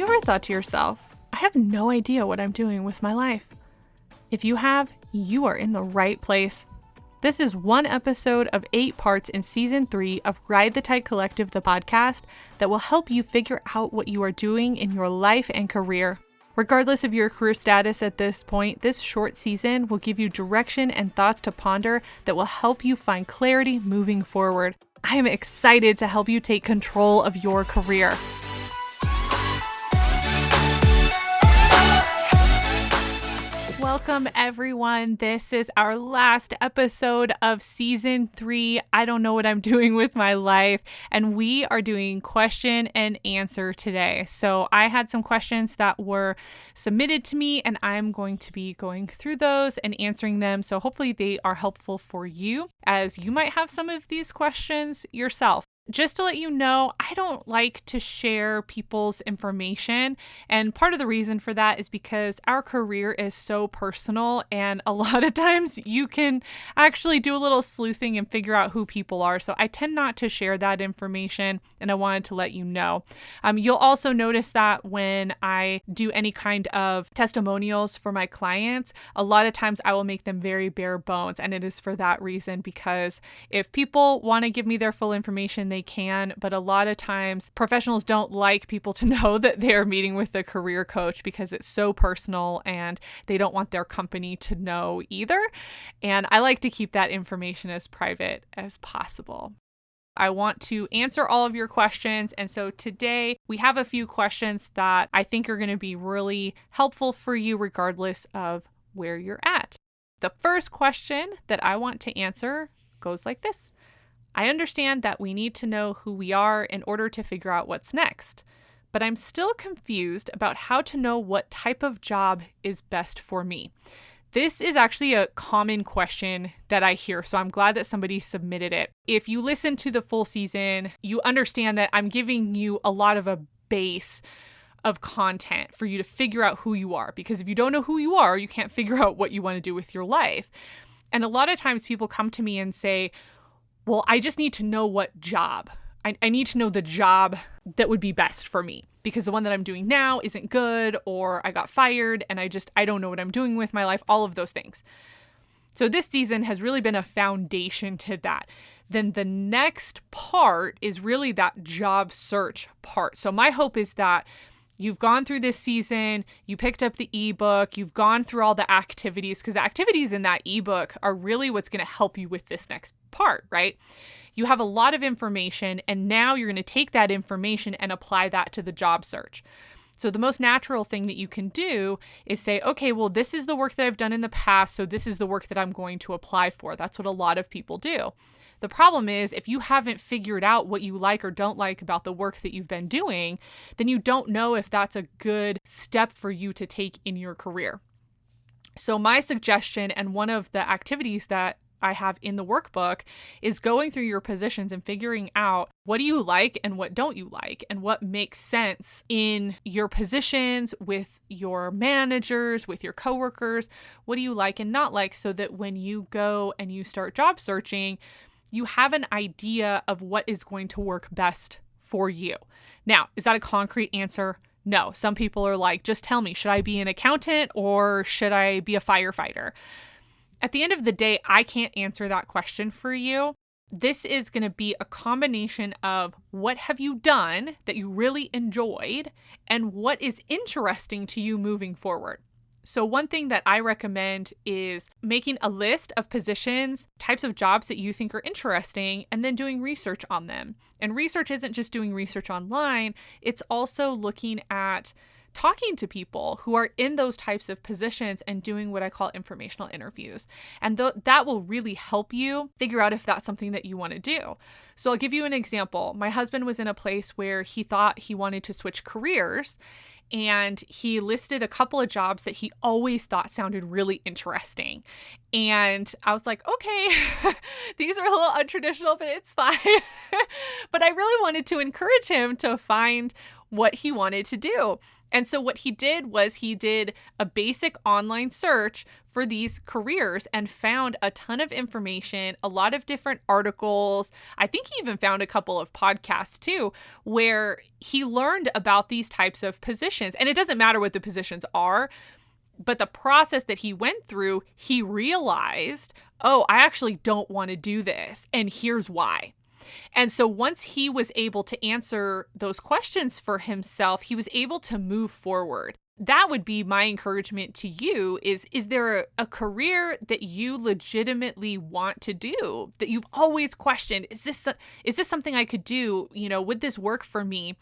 ever thought to yourself, I have no idea what I'm doing with my life? If you have, you are in the right place. This is one episode of 8 parts in Season 3 of Ride the Tide Collective, the podcast, that will help you figure out what you are doing in your life and career. Regardless of your career status at this point, this short season will give you direction and thoughts to ponder that will help you find clarity moving forward. I am excited to help you take control of your career. Welcome, everyone. This is our last episode of Season 3. I don't know what I'm doing with my life. And we are doing question and answer today. So I had some questions that were submitted to me, and I'm going to be going through those and answering them. So hopefully they are helpful for you, as you might have some of these questions yourself. Just to let you know, I don't like to share people's information. And part of the reason for that is because our career is so personal. And a lot of times you can actually do a little sleuthing and figure out who people are. So I tend not to share that information. And I wanted to let you know. You'll also notice that when I do any kind of testimonials for my clients, a lot of times I will make them very bare bones. And it is for that reason, because if people want to give me their full information, they can, but a lot of times professionals don't like people to know that they're meeting with a career coach because it's so personal and they don't want their company to know either. And I like to keep that information as private as possible. I want to answer all of your questions. And so today we have a few questions that I think are going to be really helpful for you regardless of where you're at. The first question that I want to answer goes like this. I understand that we need to know who we are in order to figure out what's next, but I'm still confused about how to know what type of job is best for me. This is actually a common question that I hear, so I'm glad that somebody submitted it. If you listen to the full season, you understand that I'm giving you a lot of a base of content for you to figure out who you are, because if you don't know who you are, you can't figure out what you want to do with your life. And a lot of times people come to me and say, well, I just need to know what job. I need to know the job that would be best for me because the one that I'm doing now isn't good, or I got fired and I don't know what I'm doing with my life, all of those things. So this season has really been a foundation to that. Then the next part is really that job search part. So my hope is that you've gone through this season, you picked up the ebook, you've gone through all the activities, because the activities in that ebook are really what's going to help you with this next part, right? You have a lot of information, and now you're going to take that information and apply that to the job search. So the most natural thing that you can do is say, okay, well, this is the work that I've done in the past, so this is the work that I'm going to apply for. That's what a lot of people do. The problem is, if you haven't figured out what you like or don't like about the work that you've been doing, then you don't know if that's a good step for you to take in your career. So my suggestion, and one of the activities that I have in the workbook, is going through your positions and figuring out what do you like and what don't you like, and what makes sense in your positions with your managers, with your coworkers. What do you like and not like, so that when you go and you start job searching, you have an idea of what is going to work best for you. Now, is that a concrete answer? No. Some people are like, just tell me, should I be an accountant or should I be a firefighter? At the end of the day, I can't answer that question for you. This is going to be a combination of what have you done that you really enjoyed and what is interesting to you moving forward. So one thing that I recommend is making a list of positions, types of jobs that you think are interesting, and then doing research on them. And research isn't just doing research online, it's also looking at talking to people who are in those types of positions and doing what I call informational interviews. And that will really help you figure out if that's something that you want to do. So I'll give you an example. My husband was in a place where he thought he wanted to switch careers, and he listed a couple of jobs that he always thought sounded really interesting. And I was like, okay, these are a little untraditional, but it's fine. But I really wanted to encourage him to find what he wanted to do. And so what he did was he did a basic online search for these careers and found a ton of information, a lot of different articles. I think he even found a couple of podcasts too, where he learned about these types of positions. And it doesn't matter what the positions are, but the process that he went through, he realized, oh, I actually don't want to do this. And here's why. And so once he was able to answer those questions for himself, he was able to move forward. That would be my encouragement to you is there a career that you legitimately want to do, that you've always questioned, is this something I could do? Would this work for me?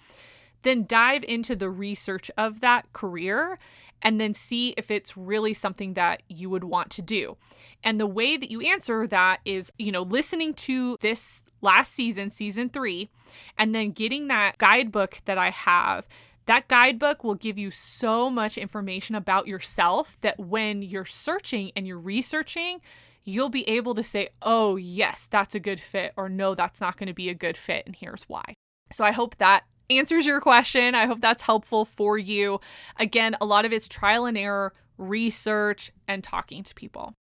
Then dive into the research of that career and then see if it's really something that you would want to do. And the way that you answer that is, listening to this last season, season 3, and then getting that guidebook that I have. That guidebook will give you so much information about yourself that when you're searching and you're researching, you'll be able to say, oh, yes, that's a good fit, or no, that's not going to be a good fit, and here's why. So I hope that answers your question. I hope that's helpful for you. Again, a lot of it's trial and error, research, and talking to people.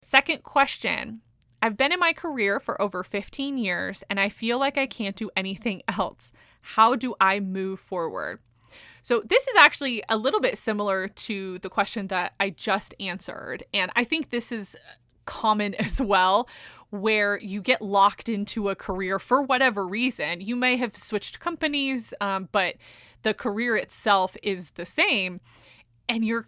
Second question. I've been in my career for over 15 years and I feel like I can't do anything else. How do I move forward? So this is actually a little bit similar to the question that I just answered. And I think this is common as well, where you get locked into a career for whatever reason. You may have switched companies, but the career itself is the same. And you're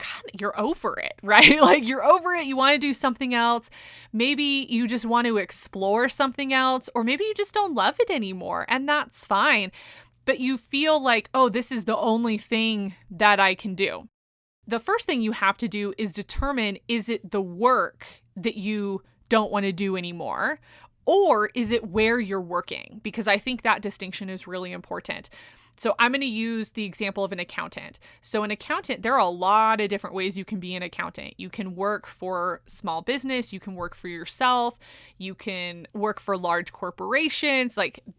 over it, right? Like you're over it. You want to do something else. Maybe you just want to explore something else, or maybe you just don't love it anymore, and that's fine. But you feel like, oh, this is the only thing that I can do. The first thing you have to do is determine, is it the work that you don't want to do anymore, or is it where you're working? Because I think that distinction is really important. So I'm going to use the example of an accountant. So an accountant, there are a lot of different ways you can be an accountant. You can work for small business, you can work for yourself, you can work for large corporations,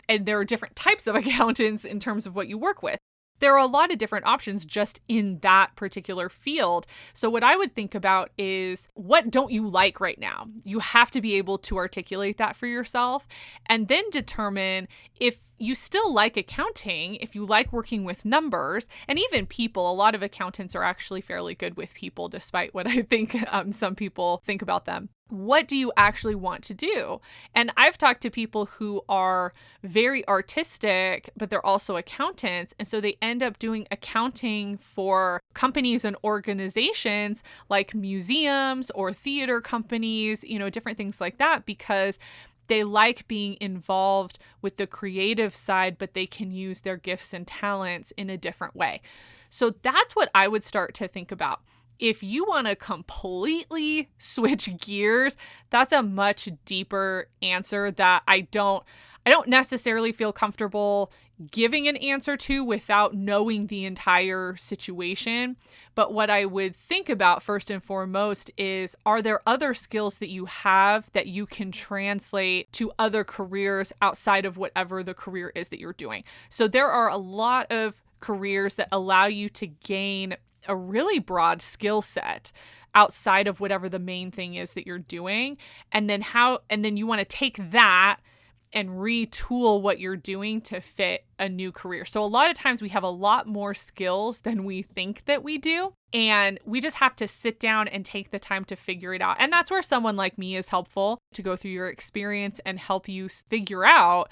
and there are different types of accountants in terms of what you work with. There are a lot of different options just in that particular field. So what I would think about is, what don't you like right now? You have to be able to articulate that for yourself and then determine if you still like accounting, if you like working with numbers and even people. A lot of accountants are actually fairly good with people, despite what I think some people think about them. What do you actually want to do? And I've talked to people who are very artistic, but they're also accountants. And so they end up doing accounting for companies and organizations like museums or theater companies, different things like that, because they like being involved with the creative side, but they can use their gifts and talents in a different way. So that's what I would start to think about. If you want to completely switch gears, that's a much deeper answer that I don't necessarily feel comfortable giving an answer to without knowing the entire situation. But what I would think about first and foremost is, are there other skills that you have that you can translate to other careers outside of whatever the career is that you're doing? So there are a lot of careers that allow you to gain a really broad skill set outside of whatever the main thing is that you're doing. And then you want to take that and retool what you're doing to fit a new career. So a lot of times we have a lot more skills than we think that we do. And we just have to sit down and take the time to figure it out. And that's where someone like me is helpful, to go through your experience and help you figure out,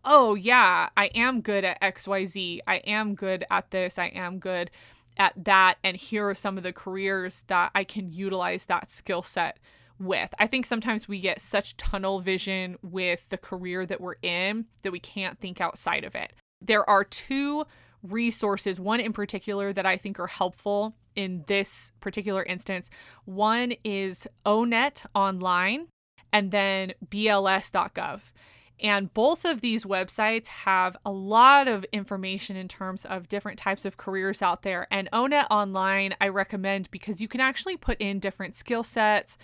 oh yeah, I am good at XYZ. I am good at this. I am good at that. And here are some of the careers that I can utilize that skill set with. I think sometimes we get such tunnel vision with the career that we're in that we can't think outside of it. There are 2 resources, one in particular that I think are helpful in this particular instance. One is ONET Online and then BLS.gov. And both of these websites have a lot of information in terms of different types of careers out there. And ONET Online, I recommend because you can actually put in different skill sets.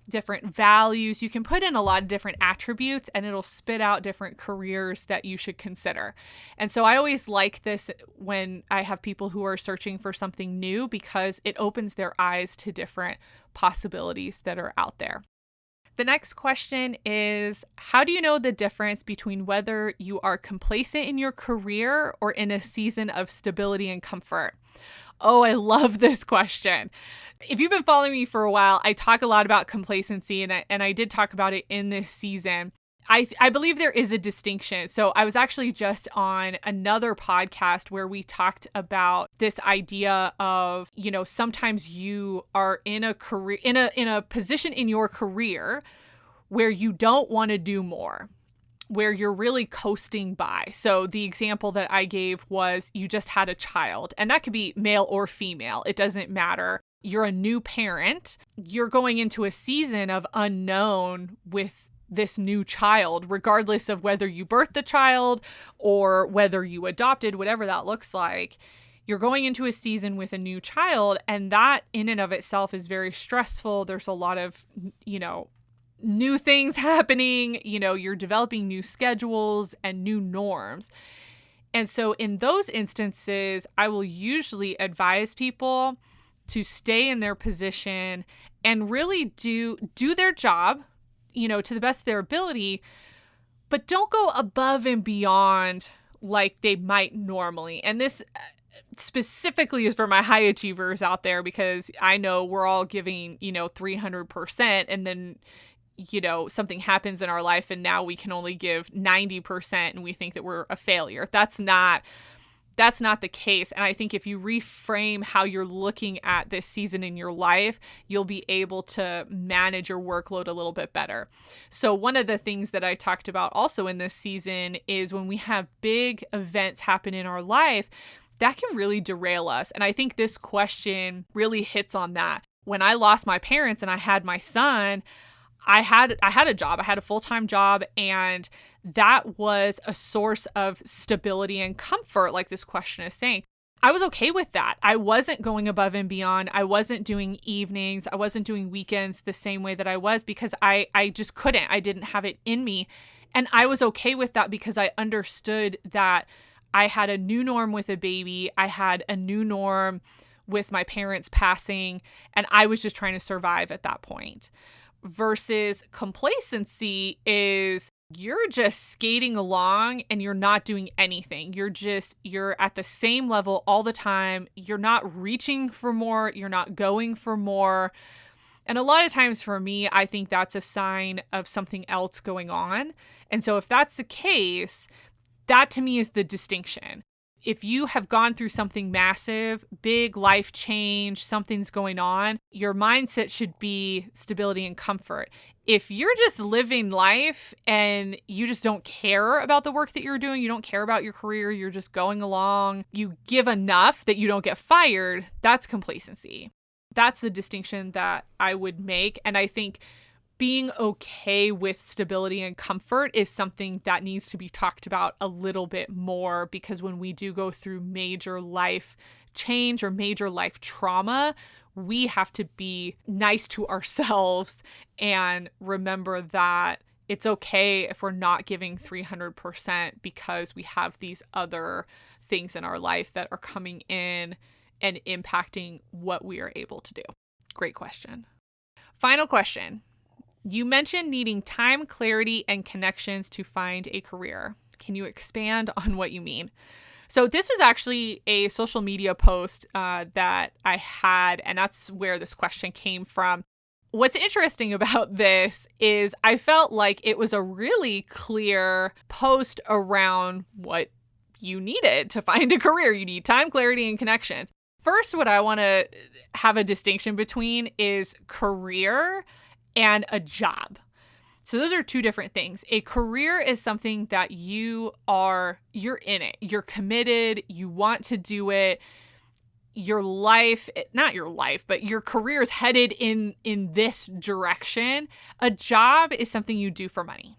different values. You can put in a lot of different attributes and it'll spit out different careers that you should consider. And so I always like this when I have people who are searching for something new because it opens their eyes to different possibilities that are out there. The next question is, how do you know the difference between whether you are complacent in your career or in a season of stability and comfort? Oh, I love this question. If you've been following me for a while, I talk a lot about complacency, and I did talk about it in this season. I believe there is a distinction. So I was actually just on another podcast where we talked about this idea of, sometimes you are in a career, in a position in your career where you don't want to do more, where you're really coasting by. So the example that I gave was you just had a child, and that could be male or female. It doesn't matter. You're a new parent. You're going into a season of unknown with this new child, regardless of whether you birthed the child or whether you adopted, whatever that looks like. You're going into a season with a new child, and that in and of itself is very stressful. There's a lot of, new things happening. You're developing new schedules and new norms. And so in those instances, I will usually advise people to stay in their position and really do their job, to the best of their ability, but don't go above and beyond like they might normally. And this specifically is for my high achievers out there, because I know we're all giving, 300%, and then, something happens in our life and now we can only give 90% and we think that we're a failure. That's not the case. And I think if you reframe how you're looking at this season in your life, you'll be able to manage your workload a little bit better. So one of the things that I talked about also in this season is when we have big events happen in our life, that can really derail us. And I think this question really hits on that. When I lost my parents and I had my son, I had a job. I had a full-time job, and that was a source of stability and comfort, like this question is saying. I was okay with that. I wasn't going above and beyond. I wasn't doing evenings. I wasn't doing weekends the same way that I was, because I just couldn't. I didn't have it in me. And I was okay with that because I understood that I had a new norm with a baby. I had a new norm with my parents passing, and I was just trying to survive at that point. Versus complacency is you're just skating along and you're not doing anything. You're at the same level all the time. You're not reaching for more. You're not going for more. And a lot of times for me, I think that's a sign of something else going on. And so if that's the case, that to me is the distinction. If you have gone through something massive, big life change, something's going on, your mindset should be stability and comfort. If you're just living life and you just don't care about the work that you're doing, you don't care about your career, you're just going along, you give enough that you don't get fired, that's complacency. That's the distinction that I would make. And I think being okay with stability and comfort is something that needs to be talked about a little bit more, because when we do go through major life change or major life trauma, we have to be nice to ourselves and remember that it's okay if we're not giving 300% because we have these other things in our life that are coming in and impacting what we are able to do. Great question. Final question. You mentioned needing time, clarity, and connections to find a career. Can you expand on what you mean? So this was actually a social media post that I had, and that's where this question came from. What's interesting about this is I felt like it was a really clear post around what you needed to find a career. You need time, clarity, and connections. First, what I want to have a distinction between is career and a job. So those are two different things. A career is something that you're in it. You're committed. You want to do it. Your life, not your life, but your career is headed in this direction. A job is something you do for money.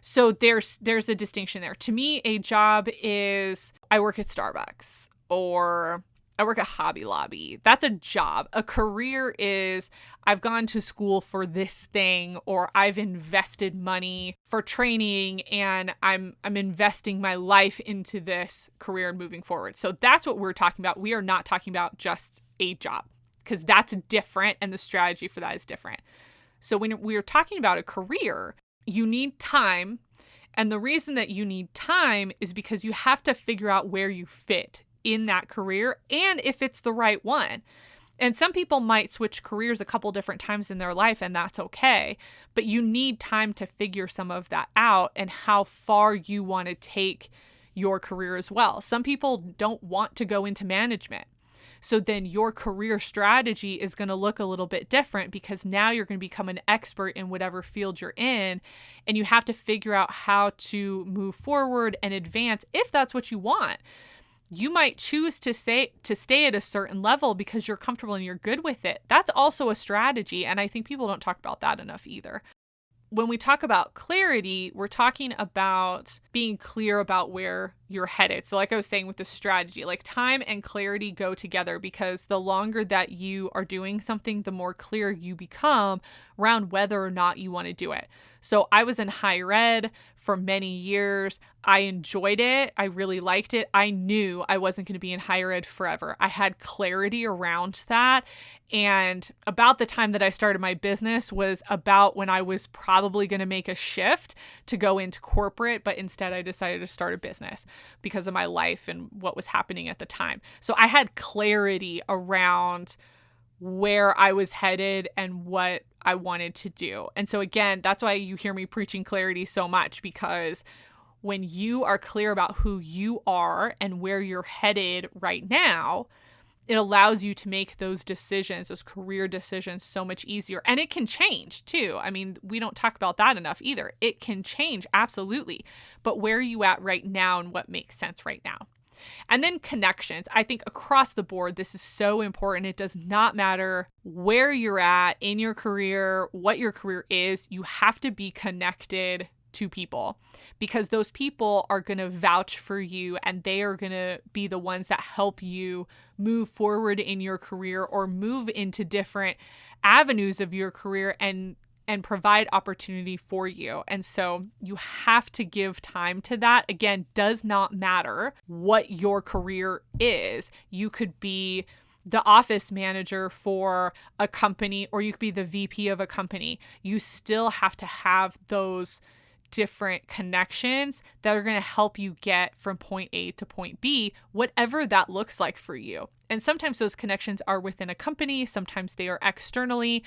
So there's a distinction there. To me, a job is I work at Starbucks, or I work at Hobby Lobby. That's a job. A career is I've gone to school for this thing, or I've invested money for training and I'm investing my life into this career and moving forward. So that's what we're talking about. We are not talking about just a job, because that's different and the strategy for that is different. So when we are talking about a career, you need time. And the reason that you need time is because you have to figure out where you fit in that career and if it's the right one. And some people might switch careers a couple different times in their life, and that's okay. But you need time to figure some of that out and how far you want to take your career as well. Some people don't want to go into management. So then your career strategy is going to look a little bit different, because now you're going to become an expert in whatever field you're in, and you have to figure out how to move forward and advance if that's what you want. You might choose to stay at a certain level because you're comfortable and you're good with it. That's also a strategy, and I think people don't talk about that enough either. When we talk about clarity, we're talking about being clear about where you're headed. So like I was saying with the strategy, like time and clarity go together, because the longer that you are doing something, the more clear you become around whether or not you want to do it. So I was in higher ed for many years. I enjoyed it. I really liked it. I knew I wasn't going to be in higher ed forever. I had clarity around that. And about the time that I started my business was about when I was probably going to make a shift to go into corporate, but instead I decided to start a business because of my life and what was happening at the time. So I had clarity around where I was headed and what I wanted to do. And so again, that's why you hear me preaching clarity so much, because when you are clear about who you are and where you're headed right now, it allows you to make those decisions, those career decisions, so much easier. And it can change too. I mean, we don't talk about that enough either. It can change, absolutely. But where are you at right now and what makes sense right now? And then connections. I think across the board, this is so important. It does not matter where you're at in your career, what your career is. You have to be connected to people, because those people are going to vouch for you, and they are going to be the ones that help you move forward in your career or move into different avenues of your career and provide opportunity for you. And so you have to give time to that. Again, does not matter what your career is. You could be the office manager for a company, or you could be the VP of a company. You still have to have those different connections that are going to help you get from point A to point B, whatever that looks like for you. And sometimes those connections are within a company, sometimes they are externally.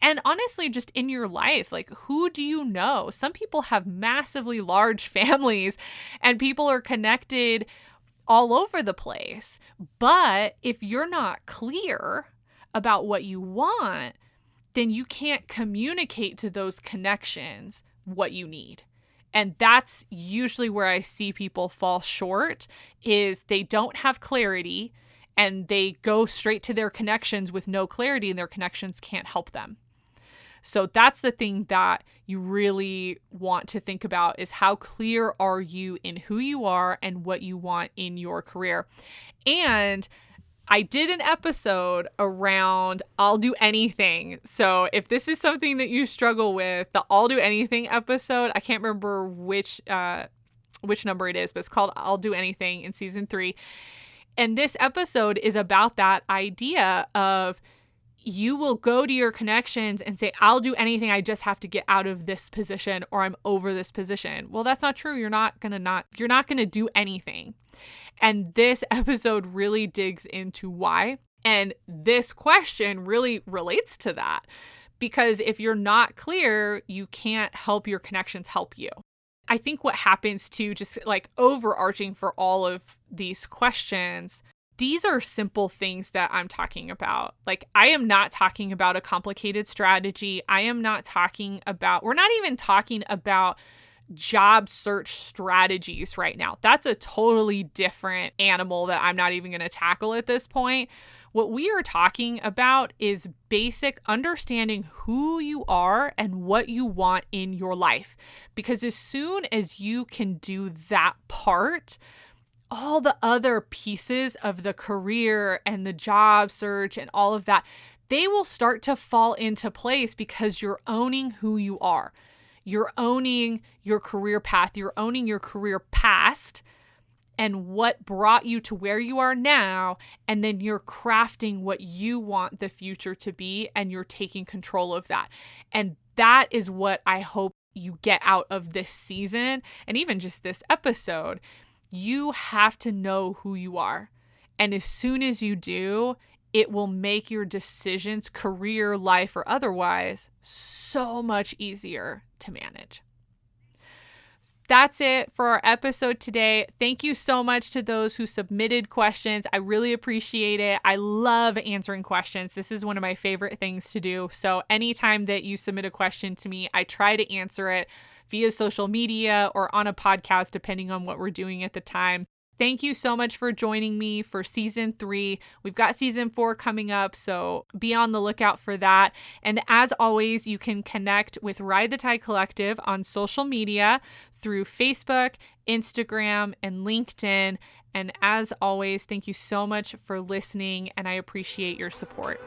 And honestly, just in your life, like, who do you know? Some people have massively large families and people are connected all over the place. But if you're not clear about what you want, then you can't communicate to those connections what you need. And that's usually where I see people fall short, is they don't have clarity and they go straight to their connections with no clarity, and their connections can't help them. So that's the thing that you really want to think about, is how clear are you in who you are and what you want in your career. And I did an episode around I'll do anything. So if this is something that you struggle with, the I'll do anything episode, I can't remember which number it is, but it's called I'll Do Anything in season 3. And this episode is about that idea of, you will go to your connections and say, I'll do anything. I just have to get out of this position, or I'm over this position. Well, that's not true. You're not going to do anything. And this episode really digs into why. And this question really relates to that, because if you're not clear, you can't help your connections help you. I think what happens to, just like overarching for all of these questions, these are simple things that I'm talking about. Like, I am not talking about a complicated strategy. We're not even talking about job search strategies right now. That's a totally different animal that I'm not even going to tackle at this point. What we are talking about is basic understanding who you are and what you want in your life. Because as soon as you can do that part, all the other pieces of the career and the job search and all of that, they will start to fall into place because you're owning who you are. You're owning your career path. You're owning your career past and what brought you to where you are now. And then you're crafting what you want the future to be, and you're taking control of that. And that is what I hope you get out of this season and even just this episode. You have to know who you are. And as soon as you do, it will make your decisions, career, life, or otherwise, so much easier to manage. That's it for our episode today. Thank you so much to those who submitted questions. I really appreciate it. I love answering questions. This is one of my favorite things to do. So anytime that you submit a question to me, I try to answer it via social media or on a podcast, depending on what we're doing at the time. Thank you so much for joining me for season 3. We've got season 4 coming up, so be on the lookout for that. And as always, you can connect with Ride the Tide Collective on social media through Facebook, Instagram, and LinkedIn. And as always, thank you so much for listening, and I appreciate your support.